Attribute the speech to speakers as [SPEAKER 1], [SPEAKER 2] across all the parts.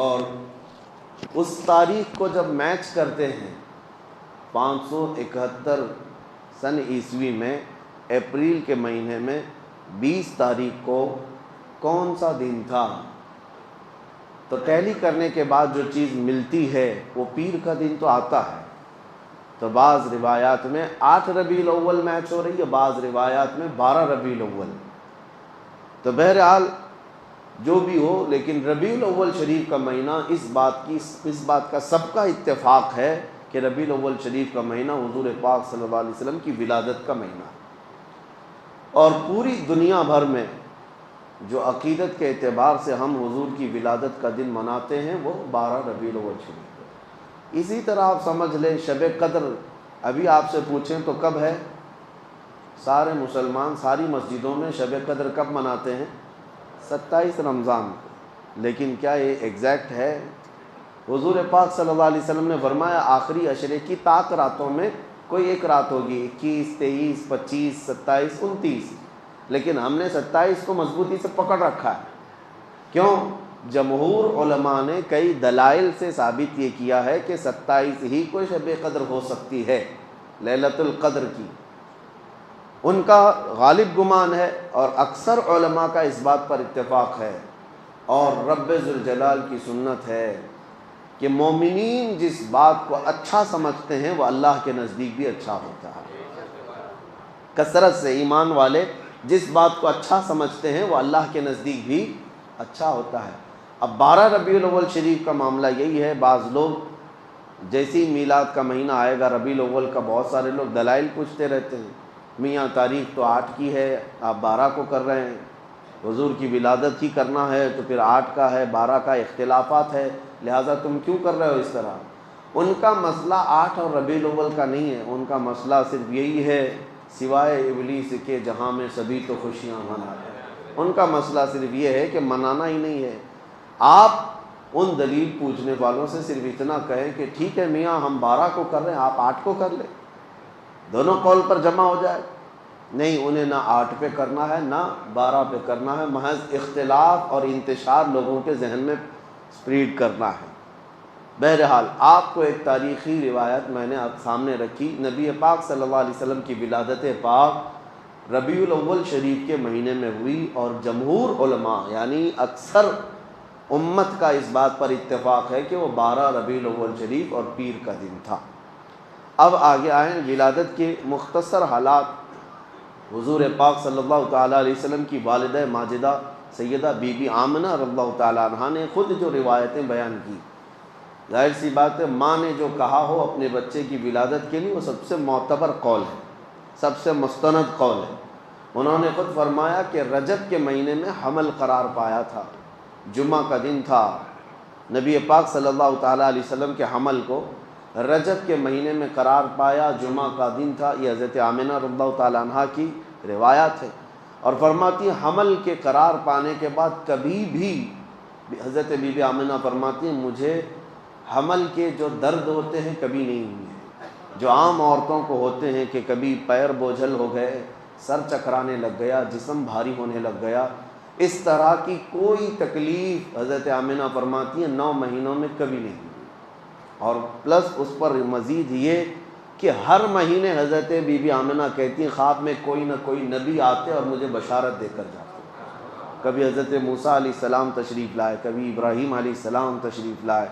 [SPEAKER 1] اور اس تاریخ کو جب میچ کرتے ہیں 571 سن عیسوی میں اپریل کے مہینے میں 20 تاریخ کو کون سا دن تھا، تو ٹیلی کرنے کے بعد جو چیز ملتی ہے وہ پیر کا دن تو آتا ہے۔ تو بعض روایات میں 8 ربیع الاول میچ ہو رہی ہے، بعض روایات میں 12 ربیع الاول۔ تو بہرحال جو بھی ہو، لیکن ربیع الاول شریف کا مہینہ اس بات کا سب کا اتفاق ہے کہ ربیع الاول شریف کا مہینہ حضور پاک صلی اللہ علیہ وسلم کی ولادت کا مہینہ ہے، اور پوری دنیا بھر میں جو عقیدت کے اعتبار سے ہم حضور کی ولادت کا دن مناتے ہیں وہ 12 ربیع الاول شریف ہے۔ اسی طرح آپ سمجھ لیں شب قدر، ابھی آپ سے پوچھیں تو کب ہے؟ سارے مسلمان ساری مسجدوں میں شب قدر کب مناتے ہیں؟ 27 رمضان کو، لیکن کیا یہ ایگزیکٹ ہے؟ حضور پاک صلی اللہ علیہ وسلم نے فرمایا آخری عشرے کی طاق راتوں میں کوئی ایک رات ہوگی، 21، 23، 25، 27، 29، لیکن ہم نے 27 کو مضبوطی سے پکڑ رکھا ہے۔ کیوں؟ جمہور علماء نے کئی دلائل سے ثابت یہ کیا ہے کہ 27 ہی کو شب قدر ہو سکتی ہے، لیلۃ القدر کی، ان کا غالب گمان ہے، اور اکثر علماء کا اس بات پر اتفاق ہے، اور رب ذوالجلال کی سنت ہے کہ مومنین جس بات کو اچھا سمجھتے ہیں وہ اللہ کے نزدیک بھی اچھا ہوتا ہے۔ کثرت سے ایمان والے جس بات کو اچھا سمجھتے ہیں وہ اللہ کے نزدیک بھی اچھا ہوتا ہے۔ اب 12 ربیع الاول شریف کا معاملہ یہی ہے، بعض لوگ جیسی میلاد کا مہینہ آئے گا ربیع الاول کا، بہت سارے لوگ دلائل پوچھتے رہتے ہیں، میاں تاریخ تو 8 کی ہے، آپ 12 کو کر رہے ہیں، حضور کی ولادت ہی کرنا ہے تو پھر 8 کا ہے، 12 کا اختلافات ہے، لہٰذا تم کیوں کر رہے ہو اس طرح؟ ان کا مسئلہ 8 اور ربیع الاول کا نہیں ہے، ان کا مسئلہ صرف یہی ہے، سوائے ابلیس کے جہاں میں سبھی تو خوشیاں منا رہے ہیں، ان کا مسئلہ صرف یہ ہے کہ منانا ہی نہیں ہے۔ آپ ان دلیل پوچھنے والوں سے صرف اتنا کہیں کہ ٹھیک ہے میاں ہم 12 کو کر رہے ہیں، آپ 8 کو کر لیں، دونوں قول پر جمع ہو جائے۔ نہیں، انہیں نہ 8 پہ کرنا ہے نہ 12 پہ کرنا ہے، محض اختلاف اور انتشار لوگوں کے ذہن میں سپریڈ کرنا ہے۔ بہرحال آپ کو ایک تاریخی روایت میں نے آپ سامنے رکھی، نبی پاک صلی اللہ علیہ وسلم کی ولادت پاک ربیع الاول شریف کے مہینے میں ہوئی، اور جمہور علماء یعنی اکثر امت کا اس بات پر اتفاق ہے کہ وہ 12 ربیع الاول شریف اور پیر کا دن تھا۔ اب آگے آئیں ولادت کے مختصر حالات۔ حضور پاک صلی اللہ تعالیٰ علیہ وسلم کی والدہ ماجدہ سیدہ بی بی آمنہ رضی اللہ تعالیٰ عنہا نے خود جو روایتیں بیان کی، ظاہر سی بات ہے ماں نے جو کہا ہو اپنے بچے کی ولادت کے لیے وہ سب سے معتبر قول ہے، سب سے مستند قول ہے۔ انہوں نے خود فرمایا کہ رجب کے مہینے میں حمل قرار پایا تھا، جمعہ کا دن تھا، نبی پاک صلی اللہ تعالیٰ علیہ وسلم کے حمل کو رجب کے مہینے میں قرار پایا، جمعہ کا دن تھا۔ یہ حضرت آمنہ رضی اللہ تعالیٰ عنہا کی روایات ہے، اور فرماتی ہیں حمل کے قرار پانے کے بعد کبھی بھی حضرت بی بی آمنہ فرماتی ہیں مجھے حمل کے جو درد ہوتے ہیں کبھی نہیں ہوئے، جو عام عورتوں کو ہوتے ہیں کہ کبھی پیر بوجھل ہو گئے، سر چکرانے لگ گیا، جسم بھاری ہونے لگ گیا، اس طرح کی کوئی تکلیف حضرت آمنہ فرماتی ہیں 9 مہینوں میں کبھی نہیں ہوئی۔ اور پلس اس پر مزید یہ کہ ہر مہینے حضرت بی بی آمنہ کہتی ہیں خواب میں کوئی نہ کوئی نبی آتے اور مجھے بشارت دے کر جاتے، کبھی حضرت موسیٰ علیہ السلام تشریف لائے، کبھی ابراہیم علیہ السلام تشریف لائے،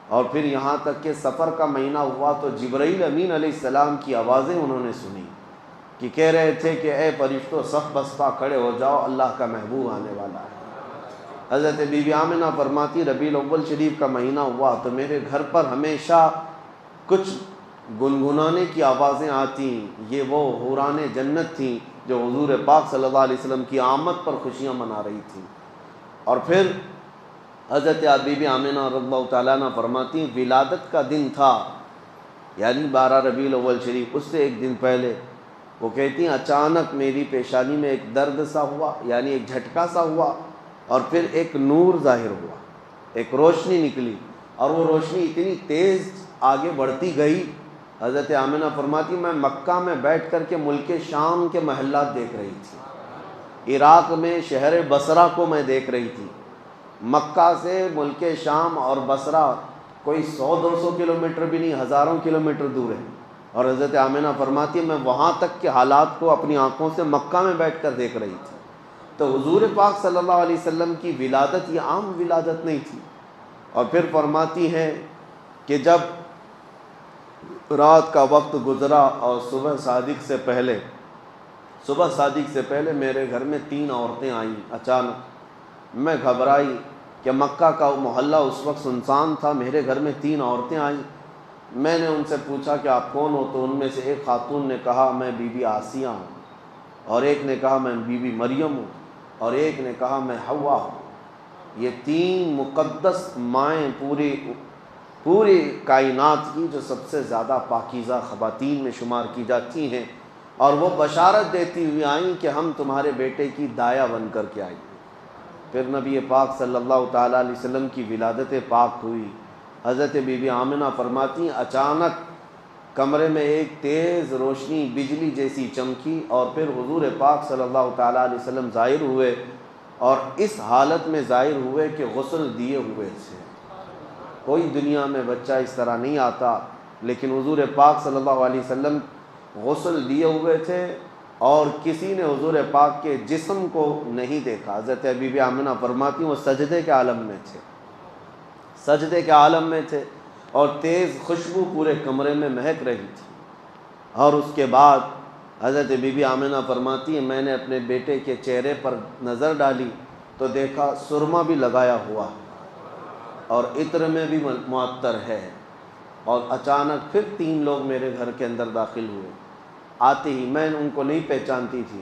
[SPEAKER 1] اور پھر یہاں تک کہ سفر کا مہینہ ہوا تو جبرائیل امین علیہ السلام کی آوازیں انہوں نے سنی کہ کہہ رہے تھے کہ اے فرشتوں صف بستہ کھڑے ہو جاؤ، اللہ کا محبوب آنے والا ہے۔ حضرت بی بی آمنہ فرماتی ربیع الاول شریف کا مہینہ ہوا تو میرے گھر پر ہمیشہ کچھ گنگنانے کی آوازیں آتی، یہ وہ حوران جنت تھیں جو حضور پاک صلی اللہ علیہ وسلم کی آمد پر خوشیاں منا رہی تھیں۔ اور پھر حضرت بی بی آمنہ رضی اللہ تعالیٰ عنہ فرماتی ہیں ولادت کا دن تھا، یعنی 12 ربیع الاول شریف، اس سے ایک دن پہلے وہ کہتی ہیں اچانک میری پیشانی میں ایک درد سا ہوا، یعنی ایک جھٹکا سا ہوا، اور پھر ایک نور ظاہر ہوا، ایک روشنی نکلی، اور وہ روشنی اتنی تیز آگے بڑھتی گئی، حضرت آمنہ فرماتی میں مکہ میں بیٹھ کر کے ملک شام کے محلات دیکھ رہی تھی، عراق میں شہر بصرہ کو میں دیکھ رہی تھی، مکہ سے ملک شام اور بصرہ کوئی 100-200 کلومیٹر بھی نہیں، ہزاروں کلومیٹر دور ہے، اور حضرت آمنہ فرماتی ہے میں وہاں تک کے حالات کو اپنی آنکھوں سے مکہ میں بیٹھ کر دیکھ رہی تھی۔ تو حضور پاک صلی اللہ علیہ وسلم کی ولادت یہ عام ولادت نہیں تھی۔ اور پھر فرماتی ہیں کہ جب رات کا وقت گزرا اور صبح صادق سے پہلے میرے گھر میں 3 عورتیں آئیں اچانک۔ میں گھبرائی کہ مکہ کا محلہ اس وقت سنسان تھا، میرے گھر میں 3 عورتیں آئیں۔ میں نے ان سے پوچھا کہ آپ کون ہو؟ تو ان میں سے ایک خاتون نے کہا میں بی بی آسیہ ہوں، اور ایک نے کہا میں بی بی مریم ہوں، اور ایک نے کہا میں حوا ہوں۔ یہ 3 مقدس مائیں پوری کائنات کی جو سب سے زیادہ پاکیزہ خواتین میں شمار کی جاتی ہیں، اور وہ بشارت دیتی ہوئی آئیں کہ ہم تمہارے بیٹے کی دایا بن کر کے آئیں۔ پھر نبی پاک صلی اللہ تعالیٰ علیہ وسلم کی ولادت پاک ہوئی۔ حضرت بی بی آمنہ فرماتی ہیں اچانک کمرے میں ایک تیز روشنی بجلی جیسی چمکی، اور پھر حضور پاک صلی اللہ تعالیٰ علیہ وسلم ظاہر ہوئے، اور اس حالت میں ظاہر ہوئے کہ غسل دیے ہوئے تھے۔ کوئی دنیا میں بچہ اس طرح نہیں آتا، لیکن حضور پاک صلی اللہ علیہ وسلم غسل دیے ہوئے تھے، اور کسی نے حضور پاک کے جسم کو نہیں دیکھا۔ حضرت بی بی آمنہ فرماتی ہیں وہ سجدے کے عالم میں تھے، اور تیز خوشبو پورے کمرے میں مہک رہی تھی۔ اور اس کے بعد حضرت بی بی آمنہ فرماتی ہیں میں نے اپنے بیٹے کے چہرے پر نظر ڈالی تو دیکھا سرما بھی لگایا ہوا ہے اور عطر میں بھی معطر ہے۔ اور اچانک پھر 3 لوگ میرے گھر کے اندر داخل ہوئے۔ آتے ہی میں ان کو نہیں پہچانتی تھی،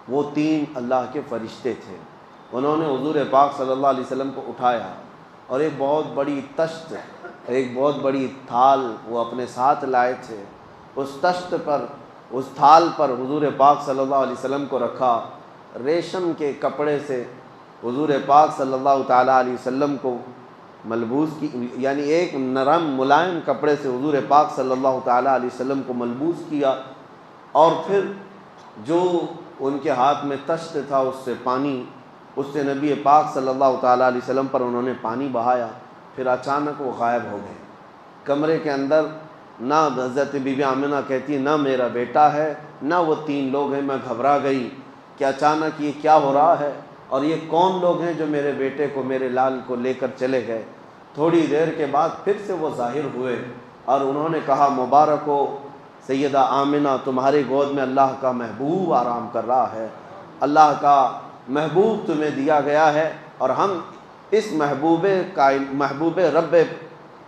[SPEAKER 1] وہ 3 اللہ کے فرشتے تھے۔ انہوں نے حضور پاک صلی اللہ علیہ وسلم کو اٹھایا، اور ایک بہت بڑی تشت، ایک بہت بڑی تھال وہ اپنے ساتھ لائے تھے۔ اس تشت پر، اس تھال پر حضور پاک صلی اللہ علیہ وسلم کو رکھا۔ ریشم کے کپڑے سے حضور پاک صلی اللہ تعالیٰ علیہ وسلم کو ملبوس کی، یعنی ایک نرم ملائم کپڑے سے حضور پاک صلی اللہ تعالیٰ علیہ وسلم کو ملبوس کیا، اور پھر جو ان کے ہاتھ میں تشت تھا اس سے نبی پاک صلی اللہ تعالیٰ علیہ وسلم پر انہوں نے پانی بہایا۔ پھر اچانک وہ غائب ہو گئے۔ کمرے کے اندر نہ حضرت بی بی آمنہ کہتی نہ میرا بیٹا ہے نہ وہ 3 لوگ ہیں۔ میں گھبرا گئی کہ اچانک یہ کیا ہو رہا ہے، اور یہ کون لوگ ہیں جو میرے بیٹے کو، میرے لال کو لے کر چلے گئے۔ تھوڑی دیر کے بعد پھر سے وہ ظاہر ہوئے، اور انہوں نے کہا مبارک ہو سیدہ آمنہ، تمہاری گود میں اللہ کا محبوب آرام کر رہا ہے، اللہ کا محبوب تمہیں دیا گیا ہے۔ اور ہم اس محبوب رب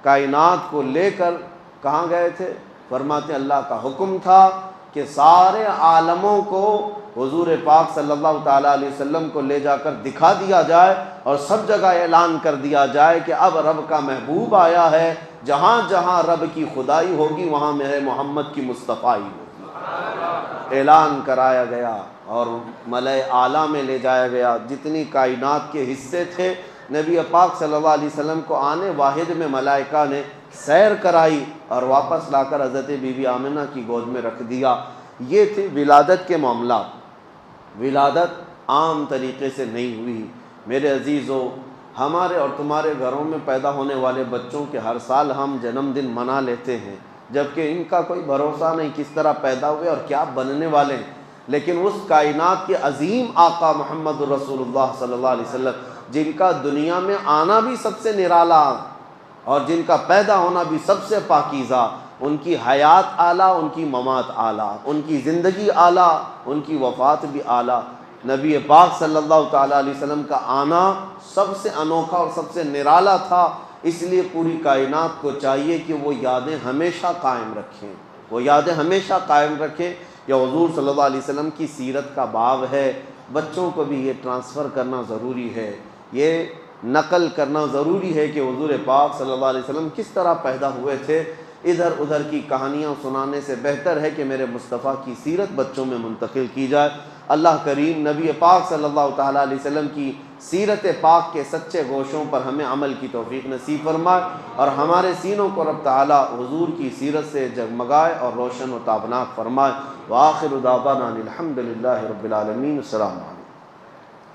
[SPEAKER 1] کائنات کو لے کر کہاں گئے تھے؟ فرماتے ہیں اللہ کا حکم تھا کہ سارے عالموں کو حضور پاک صلی اللہ تعالیٰ علیہ وسلم کو لے جا کر دکھا دیا جائے، اور سب جگہ اعلان کر دیا جائے کہ اب رب کا محبوب آیا ہے، جہاں جہاں رب کی خدائی ہوگی وہاں میرے محمد کی مصطفائی ہوگی۔ اعلان کرایا گیا اور ملائے اعلیٰ میں لے جایا گیا۔ جتنی کائنات کے حصے تھے نبی پاک صلی اللہ علیہ وسلم کو آنے واحد میں ملائکہ نے سیر کرائی، اور واپس لا کر حضرت بی بی آمنہ کی گود میں رکھ دیا۔ یہ تھی ولادت کے معاملات۔ ولادت عام طریقے سے نہیں ہوئی۔ میرے عزیزو، ہمارے اور تمہارے گھروں میں پیدا ہونے والے بچوں کے ہر سال ہم جنم دن منا لیتے ہیں، جبکہ ان کا کوئی بھروسہ نہیں کس طرح پیدا ہوئے اور کیا بننے والے ہیں۔ لیکن اس کائنات کے عظیم آقا محمد رسول اللہ صلی اللہ علیہ وسلم، جن کا دنیا میں آنا بھی سب سے نرالا اور جن کا پیدا ہونا بھی سب سے پاکیزہ، ان کی حیات اعلیٰ، ان کی ممات اعلیٰ، ان کی زندگی اعلیٰ، ان کی وفات بھی اعلیٰ، نبی پاک صلی اللہ تعالیٰ علیہ وسلم کا آنا سب سے انوکھا اور سب سے نرالا تھا۔ اس لیے پوری کائنات کو چاہیے کہ وہ یادیں ہمیشہ قائم رکھیں، وہ یادیں ہمیشہ قائم رکھیں۔ یہ حضور صلی اللہ علیہ وسلم کی سیرت کا باب ہے۔ بچوں کو بھی یہ ٹرانسفر کرنا ضروری ہے، یہ نقل کرنا ضروری ہے کہ حضور پاک صلی اللہ علیہ وسلم کس طرح پیدا ہوئے تھے۔ ادھر ادھر کی کہانیاں سنانے سے بہتر ہے کہ میرے مصطفیٰ کی سیرت بچوں میں منتقل کی جائے۔ اللہ کریم نبی پاک صلی اللہ تعالیٰ علیہ وسلم کی سیرت پاک کے سچے گوشوں پر ہمیں عمل کی توفیق نصیب فرمائے، اور ہمارے سینوں کو رب تعالیٰ حضور کی سیرت سے جگمگائے اور روشن و تابناک فرمائے۔ وآخر دعوانا الحمد للہ رب العالمین۔ السلام علیکم۔